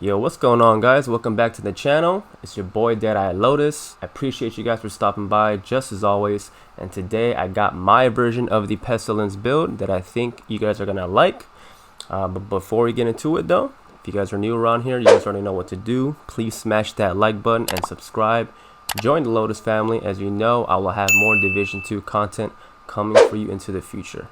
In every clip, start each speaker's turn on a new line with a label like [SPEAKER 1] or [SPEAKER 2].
[SPEAKER 1] Yo, what's going on, guys? Welcome back to the channel. It's your boy Deadeye Lotus. I appreciate you guys for stopping by, just as always. And today I got my version of the Pestilence build that I think you guys are gonna like. But before we get into it though, if you guys are new around here, you guys already know what to do. Please smash that like button and subscribe. Join the Lotus family. As you know, I will have more Division 2 content coming for you into the future.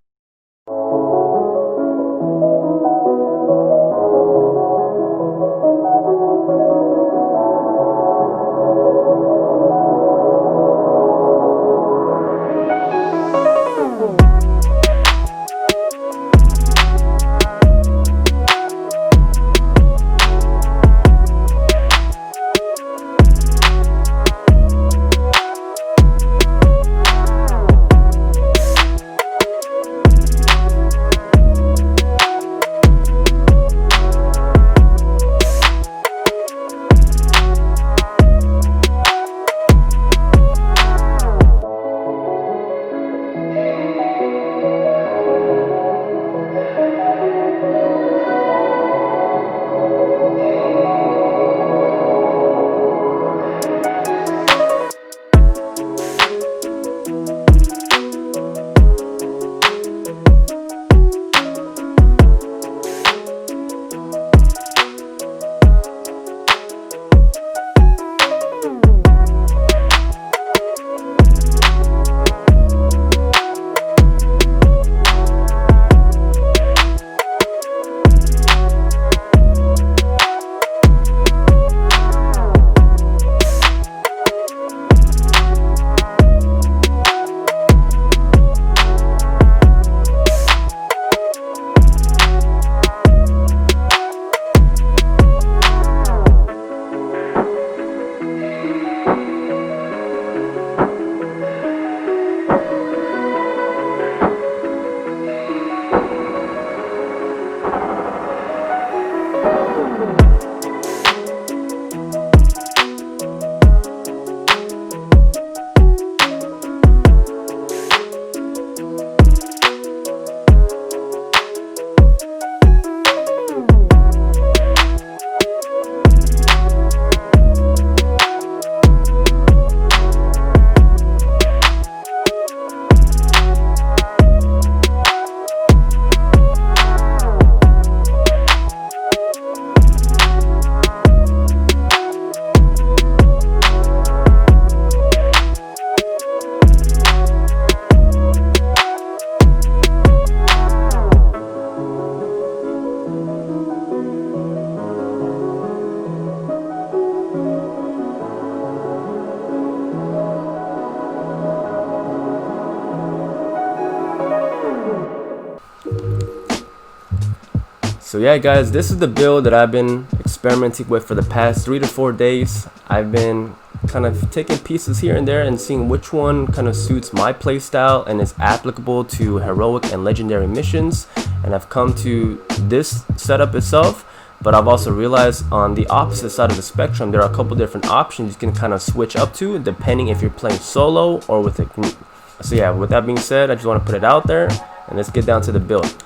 [SPEAKER 1] So yeah, guys, this is the build that I've been experimenting with for the past 3 to 4 days. I've been kind of taking pieces here and there and seeing which one kind of suits my playstyle and is applicable to heroic and legendary missions. And I've come to this setup itself, but I've also realized on the opposite side of the spectrum, there are a couple different options you can kind of switch up to depending if you're playing solo or with a group. So yeah, with that being said, I just want to put it out there and let's get down to the build.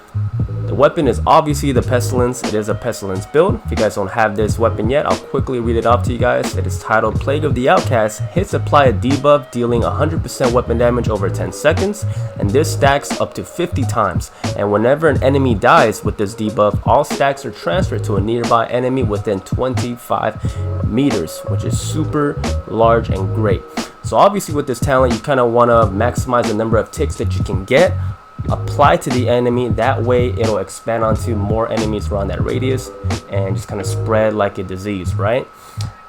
[SPEAKER 1] The weapon is obviously the Pestilence. It is a Pestilence build. If you guys don't have this weapon yet, I'll quickly read it off to you guys. It is titled Plague of the Outcast. Hits apply a debuff dealing 100% weapon damage over 10 seconds, and this stacks up to 50 times. And whenever an enemy dies with this debuff, all stacks are transferred to a nearby enemy within 25 meters, which is super large and great. So obviously with this talent, you kind of want to maximize the number of ticks that you can get. Apply to the enemy, that way it'll expand onto more enemies around that radius and just kind of spread like a disease, right?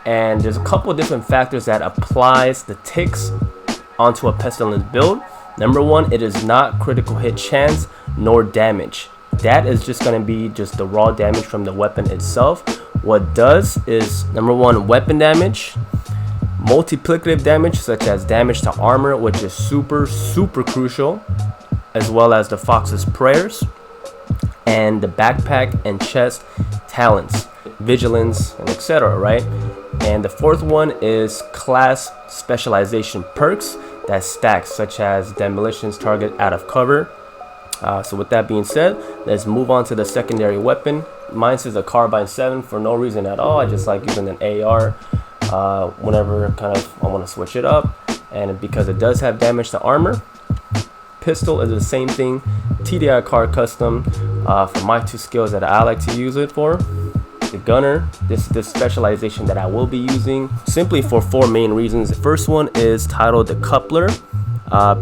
[SPEAKER 1] And there's a couple of different factors that applies the ticks onto a Pestilence build. Number one, it is not critical hit chance nor damage. That is just going to be just the raw damage from the weapon itself. What does is, number one, weapon damage, multiplicative damage such as damage to armor, which is super crucial, as well as the Fox's Prayers, and the backpack and chest talents, vigilance, and etc., right? And the fourth one is class specialization perks that stack, such as demolitions target out of cover. So with that being said, let's move on to the secondary weapon, Mine says a carbine 7 for no reason at all. I just like using an AR whenever kind of I want to switch it up, and because it does have damage to armor. Pistol is the same thing, TDI card custom for my 2 skills that I like to use it for. The gunner, this is the specialization that I will be using simply for 4 main reasons. The first one is titled the coupler.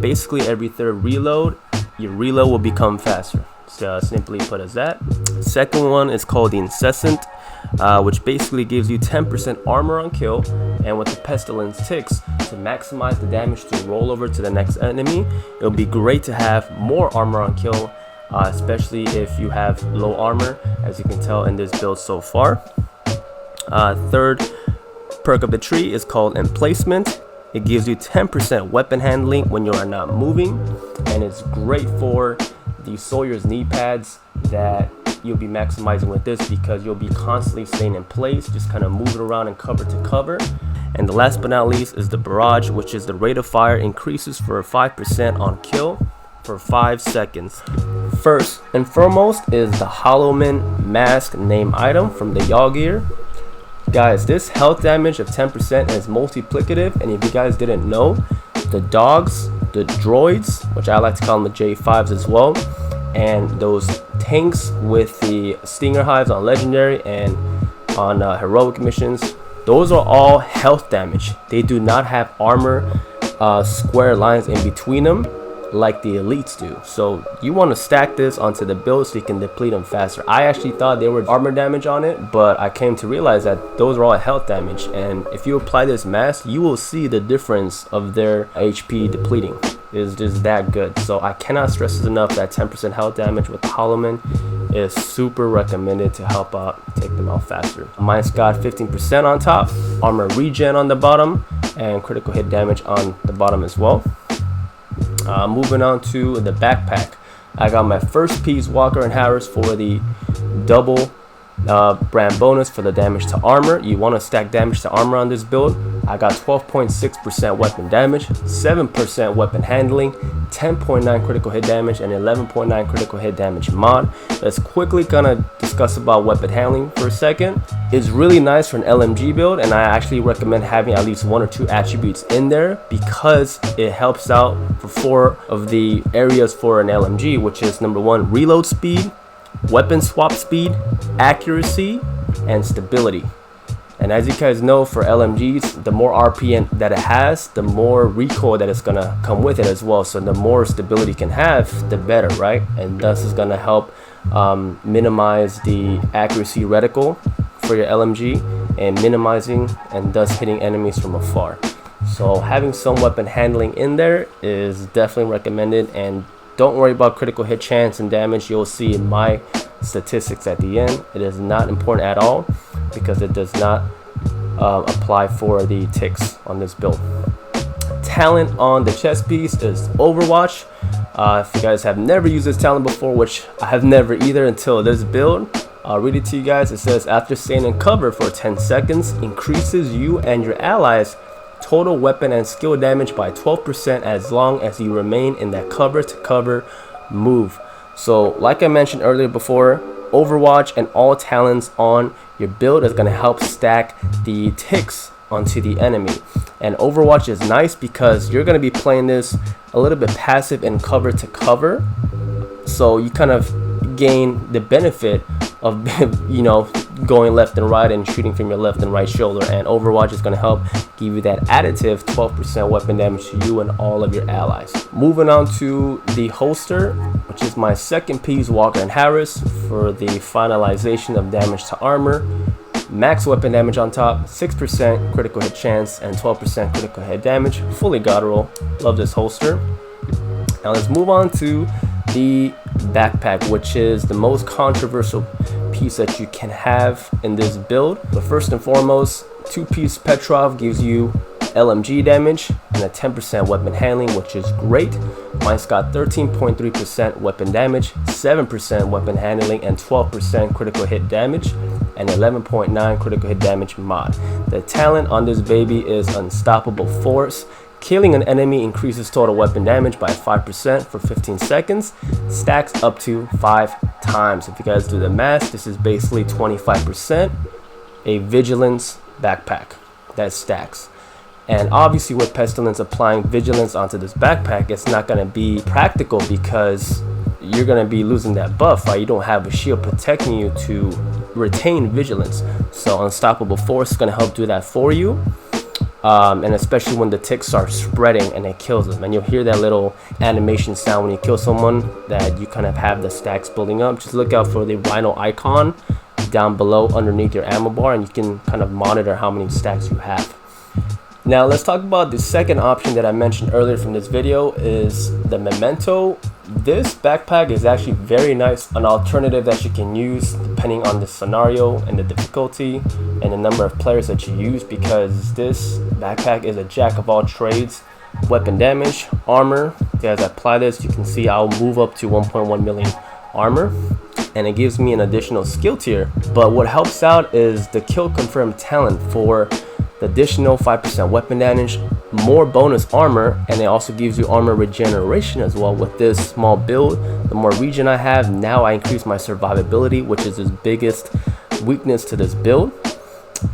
[SPEAKER 1] Basically every 3rd reload, your reload will become faster. So simply put as that. Second one is called the incessant, which basically gives you 10% armor on kill, and with the pestilence ticks to maximize the damage to roll over to the next enemy. It'll be great to have more armor on kill, especially if you have low armor, as you can tell in this build so far. Third perk of the tree is called emplacement. It gives you 10% weapon handling when you are not moving, and it's great for the soldier's knee pads that you'll be maximizing with this, because you'll be constantly staying in place, just kind of moving around and cover to cover. And the last but not least is the barrage, which is the rate of fire increases for 5% on kill for 5 seconds. First and foremost is the Hollowman mask name item from the Yaw gear. Guys, this health damage of 10% is multiplicative, and if you guys didn't know, the dogs, the droids, which I like to call them the J5s as well, and those tanks with the stinger hives on legendary and on heroic missions, those are all health damage. They do not have armor square lines in between them like the elites do. So you want to stack this onto the build so you can deplete them faster. I actually thought there were armor damage on it, but I came to realize that those are all health damage, and if you apply this mask, you will see the difference of their HP depleting. Is just that good. So I cannot stress this enough that 10% health damage with the Hollowman is super recommended to help out take them out faster. Mine's got 15% on top, armor regen on the bottom, and critical hit damage on the bottom as well. Moving on to the backpack, I got my first piece Walker and Harris for the double brand bonus for the damage to armor. You want to stack damage to armor on this build. I got 12.6% weapon damage, 7% weapon handling, 10.9 critical hit damage, and 11.9 critical hit damage mod. Let's quickly kind of discuss about weapon handling for a second. It's really nice for an LMG build, and I actually recommend having at least 1 or 2 attributes in there, because it helps out for 4 of the areas for an LMG, which is number 1, reload speed, weapon swap speed, accuracy, and stability. And as you guys know, for LMGs, the more RP that it has, the more recoil that it's gonna come with it as well. So the more stability it can have, the better, right? And thus is gonna help minimize the accuracy reticle for your LMG, and minimizing and thus hitting enemies from afar. So having some weapon handling in there is definitely recommended, and don't worry about critical hit chance and damage. You'll see in my statistics at the end. It is not important at all, because it does not apply for the ticks on this build. Talent on the chest piece is Overwatch. If you guys have never used this talent before, which I have never either until this build, I'll read it to you guys. It says, after staying in cover for 10 seconds, increases you and your allies total weapon and skill damage by 12% as long as you remain in that cover to cover move. So like I mentioned earlier before, Overwatch and all talents on your build is going to help stack the ticks onto the enemy. And Overwatch is nice because you're going to be playing this a little bit passive and cover to cover, so you kind of gain the benefit of going left and right and shooting from your left and right shoulder. And Overwatch is going to help give you that additive 12% weapon damage to you and all of your allies. Moving on to the holster, which is my second piece Walker and Harris for the finalization of damage to armor. Max weapon damage on top, 6% critical hit chance, and 12% critical hit damage. Fully guttural. Love this holster. Now let's move on to the backpack, which is the most controversial piece that you can have in this build. But first and foremost, 2-piece Petrov gives you LMG damage and a 10% weapon handling, which is great. Mine's got 13.3% weapon damage, 7% weapon handling, and 12% critical hit damage, and 11.9 critical hit damage mod. The talent on this baby is Unstoppable Force. Killing an enemy increases total weapon damage by 5% for 15 seconds, stacks up to 5 times. If you guys do the math, this is basically 25%, a Vigilance backpack that stacks. And obviously with Pestilence applying Vigilance onto this backpack, it's not going to be practical because you're going to be losing that buff, right? You don't have a shield protecting you to retain Vigilance. So Unstoppable Force is going to help do that for you. And especially when the ticks start spreading and it kills them, and you'll hear that little animation sound when you kill someone, that you kind of have the stacks building up. Just look out for the rhino icon down below underneath your ammo bar, and you can kind of monitor how many stacks you have. Now let's talk about the second option that I mentioned earlier from this video, is the Memento. This backpack is actually very nice, an alternative that you can use depending on the scenario and the difficulty and the number of players that you use, because this backpack is a jack of all trades. Weapon damage, armor. As I apply this, you can see I'll move up to 1.1 million armor, and it gives me an additional skill tier. But what helps out is the kill confirm talent for the additional 5% weapon damage, more bonus armor, and it also gives you armor regeneration as well. With this small build, the more regen I have, now I increase my survivability, which is his biggest weakness to this build,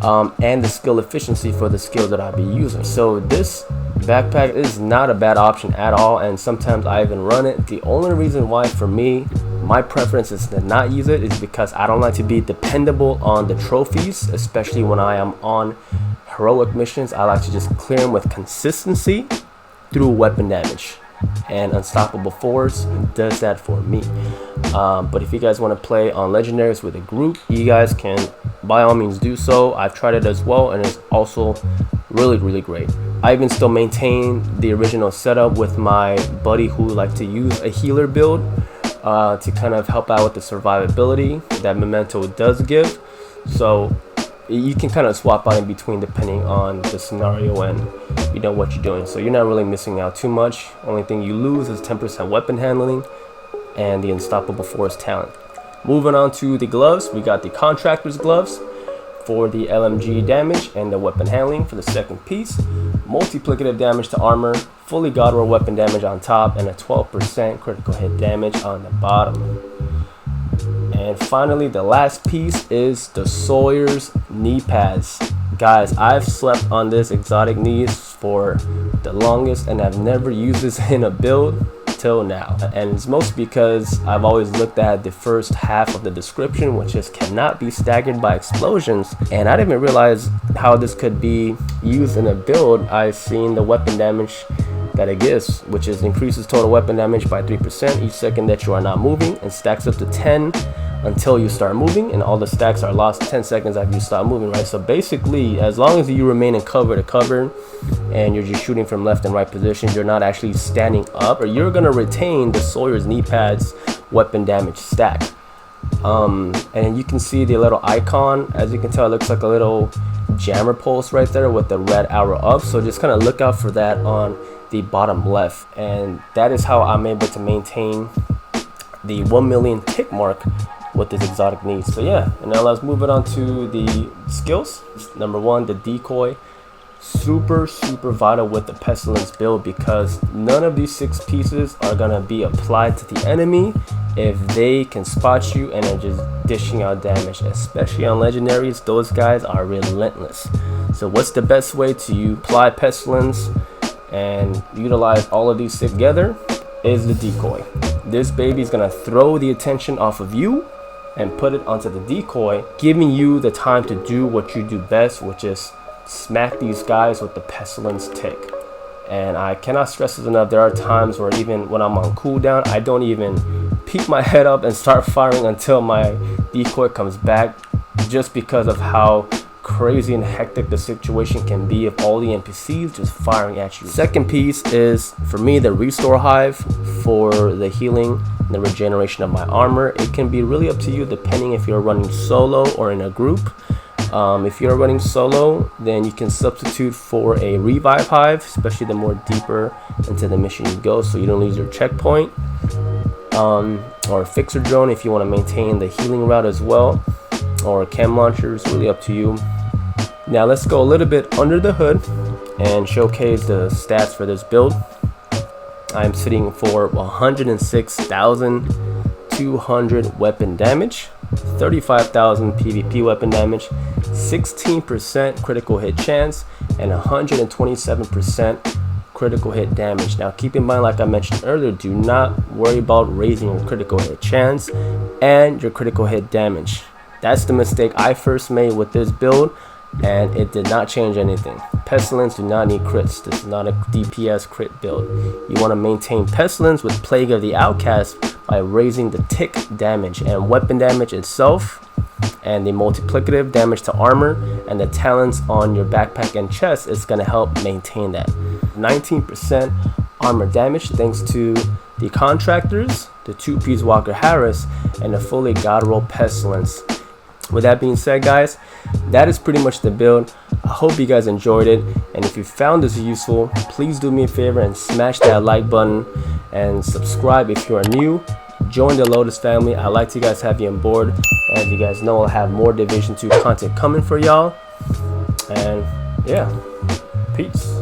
[SPEAKER 1] and the skill efficiency for the skill that I'll be using. So this backpack is not a bad option at all, and sometimes I even run it. The only reason why for me my preference is to not use it is because I don't like to be dependable on the trophies, especially when I am on heroic missions. I like to just clear them with consistency through weapon damage, and Unstoppable Force does that for me. But if you guys want to play on legendaries with a group, you guys can by all means do so. I've tried it as well, and it's also really great. I even still maintain the original setup with my buddy who likes to use a healer build to kind of help out with the survivability that Memento does give. So you can kind of swap out in between depending on the scenario and what you're doing. So you're not really missing out too much. Only thing you lose is 10% weapon handling and the Unstoppable Force talent. Moving on to the gloves, we got the Contractor's gloves for the LMG damage and the weapon handling for the second piece. Multiplicative damage to armor, fully God Roll weapon damage on top, and a 12% critical hit damage on the bottom. And finally, the last piece is the Sawyer's knee pads. Guys, I've slept on this exotic knees for the longest, and I've never used this in a build till now. And it's mostly because I've always looked at the first half of the description, which is cannot be staggered by explosions, and I didn't even realize how this could be used in a build. I've seen the weapon damage that it gives, which is increases total weapon damage by 3% each second that you are not moving, and stacks up to 10 until you start moving, and all the stacks are lost 10 seconds after you stop moving, right? So basically, as long as you remain in cover to cover and you're just shooting from left and right positions, you're not actually standing up, or you're gonna retain the Sawyer's knee pads weapon damage stack. And you can see the little icon. As you can tell, it looks like a little jammer pulse right there with the red arrow up, so just kind of look out for that on the bottom left, and that is how I'm able to maintain the 1 million tick mark with this exotic knees. So yeah, and now let's move it on to the skills. Number one, the decoy. Super vital with the Pestilence build, because none of these 6 pieces are gonna be applied to the enemy if they can spot you and are just dishing out damage. Especially on legendaries, those guys are relentless. So what's the best way to apply Pestilence and utilize all of these together is the decoy. This baby is gonna throw the attention off of you and put it onto the decoy, giving you the time to do what you do best, which is smack these guys with the Pestilence tick. And I cannot stress this enough, there are times where even when I'm on cooldown, I don't even peek my head up and start firing until my decoy comes back, just because of how crazy and hectic the situation can be if all the NPCs just firing at you. Second piece is, for me, the Restore Hive for the healing and the regeneration of my armor. It can be really up to you depending if you're running solo or in a group. If you're running solo, then you can substitute for a Revive Hive, especially the more deeper into the mission you go, so you don't lose your checkpoint. Or a Fixer Drone if you want to maintain the healing route as well, or a Chem Launcher is really up to you. Now let's go a little bit under the hood and showcase the stats for this build. I'm sitting for 106,200 weapon damage, 35,000 PvP weapon damage, 16% critical hit chance, and 127% critical hit damage. Now keep in mind, like I mentioned earlier, do not worry about raising your critical hit chance and your critical hit damage. That's the mistake I first made with this build, and it did not change anything. Pestilence do not need crits. This is not a DPS crit build. You want to maintain Pestilence with Plague of the Outcast by raising the tick damage and weapon damage itself, and the multiplicative damage to armor and the talents on your backpack and chest is going to help maintain that. 19% armor damage thanks to the Contractors, the 2-piece Walker Harris, and the fully God roll Pestilence. With that being said, guys, that is pretty much the build. I hope you guys enjoyed it, and if you found this useful, please do me a favor and smash that like button and subscribe if you are new. Join the Lotus family. I'd like to guys have you on board, and you guys know I'll have more Division 2 content coming for y'all. And yeah, peace.